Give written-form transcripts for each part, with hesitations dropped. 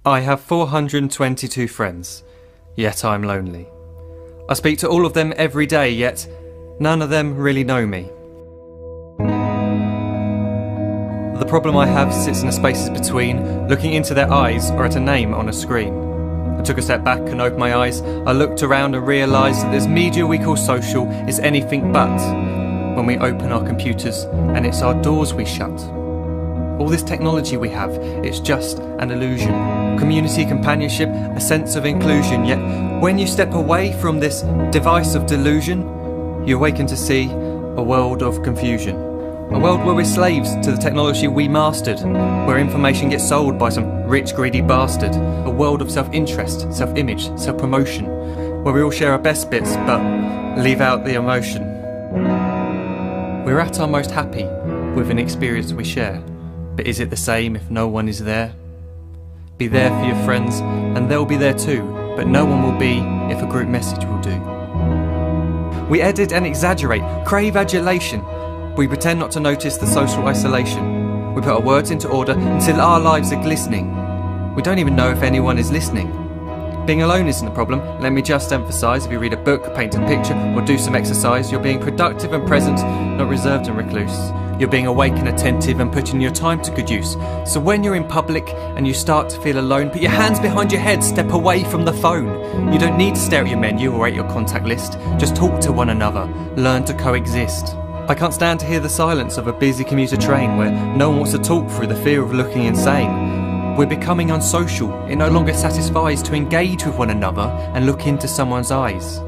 I have 422 friends, yet I'm lonely. I speak to all of them every day, yet none of them really know me. The problem I have sits in the spaces between looking into their eyes or at a name on a screen. I took a step back and opened my eyes. I looked around and realised that this media we call social is anything but when we open our computers and it's our doors we shut. All this technology we have, it's just an illusion. Community, companionship, a sense of inclusion. Yet when you step away from this device of delusion, you awaken to see a world of confusion. A world where we're slaves to the technology we mastered, where information gets sold by some rich, greedy bastard. A world of self-interest, self-image, self-promotion, where we all share our best bits but leave out the emotion. We're at our most happy with an experience we share. But is it the same if no one is there? Be there for your friends, and they'll be there too, but no one will be if a group message will do. We edit and exaggerate, crave adulation. We pretend not to notice the social isolation. We put our words into order until our lives are glistening. We don't even know if anyone is listening. Being alone isn't a problem. Let me just emphasise, if you read a book, paint a picture, or do some exercise, you're being productive and present, not reserved and recluse. You're being awake and attentive and putting your time to good use. So when you're in public and you start to feel alone, put your hands behind your head, step away from the phone. You don't need to stare at your menu or at your contact list. Just talk to one another. Learn to coexist. I can't stand to hear the silence of a busy commuter train where no one wants to talk through the fear of looking insane. We're becoming unsocial. It no longer satisfies to engage with one another and look into someone's eyes.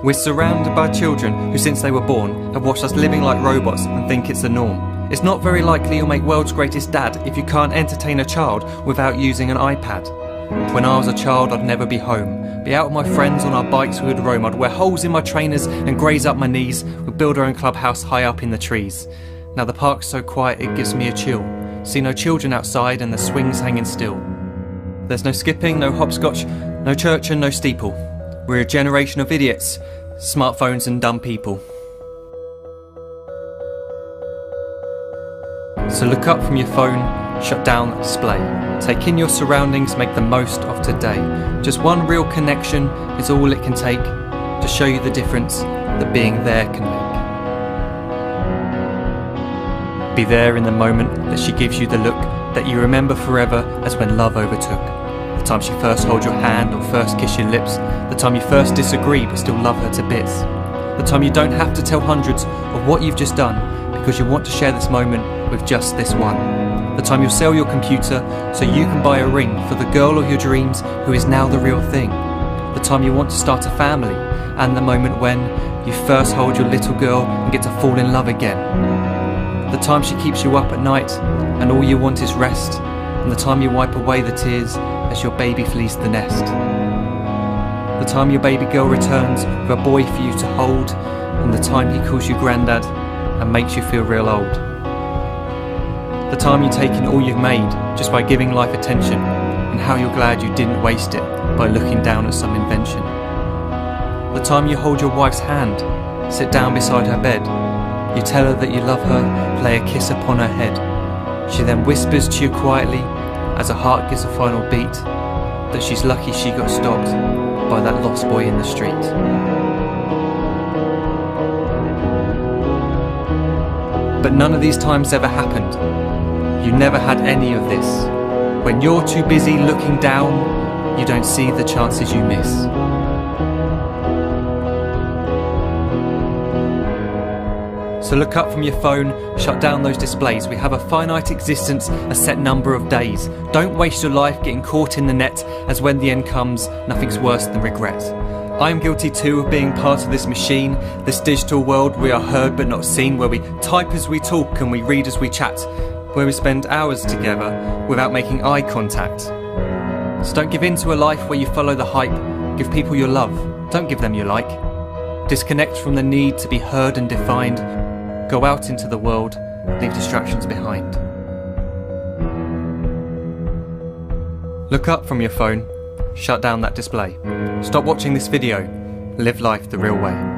We're surrounded by children who, since they were born, have watched us living like robots and think it's the norm. It's not very likely you'll make world's greatest dad if you can't entertain a child without using an iPad. When I was a child, I'd never be home. Be out with my friends on our bikes, we would roam. I'd wear holes in my trainers and graze up my knees. We'd build our own clubhouse high up in the trees. Now the park's so quiet it gives me a chill. See no children outside and the swings hanging still. There's no skipping, no hopscotch, no church and no steeple. We're a generation of idiots, smartphones and dumb people. So look up from your phone, shut down the display. Take in your surroundings, make the most of today. Just one real connection is all it can take to show you the difference that being there can make. Be there in the moment that she gives you the look that you remember forever as when love overtook. The time she first holds your hand or first kiss your lips. The time you first disagree but still love her to bits. The time you don't have to tell hundreds of what you've just done because you want to share this moment with just this one. The time you'll sell your computer so you can buy a ring for the girl of your dreams who is now the real thing. The time you want to start a family, and the moment when you first hold your little girl and get to fall in love again. The time she keeps you up at night and all you want is rest, and the time you wipe away the tears as your baby flees the nest. The time your baby girl returns with a boy for you to hold, and the time he calls you granddad and makes you feel real old. The time you take in all you've made just by giving life attention, and how you're glad you didn't waste it by looking down at some invention. The time you hold your wife's hand, sit down beside her bed, you tell her that you love her, lay a kiss upon her head. She then whispers to you quietly as her heart gives a final beat that she's lucky she got stopped by that lost boy in the street. But none of these times ever happened. You never had any of this. When you're too busy looking down, you don't see the chances you miss. So look up from your phone, shut down those displays. We have a finite existence, a set number of days. Don't waste your life getting caught in the net, as when the end comes, nothing's worse than regret. I am guilty too of being part of this machine, this digital world we are heard but not seen, where we type as we talk and we read as we chat, where we spend hours together without making eye contact. So don't give in to a life where you follow the hype. Give people your love, don't give them your like. Disconnect from the need to be heard and defined. Go out into the world, leave distractions behind. Look up from your phone, shut down that display. Stop watching this video, live life the real way.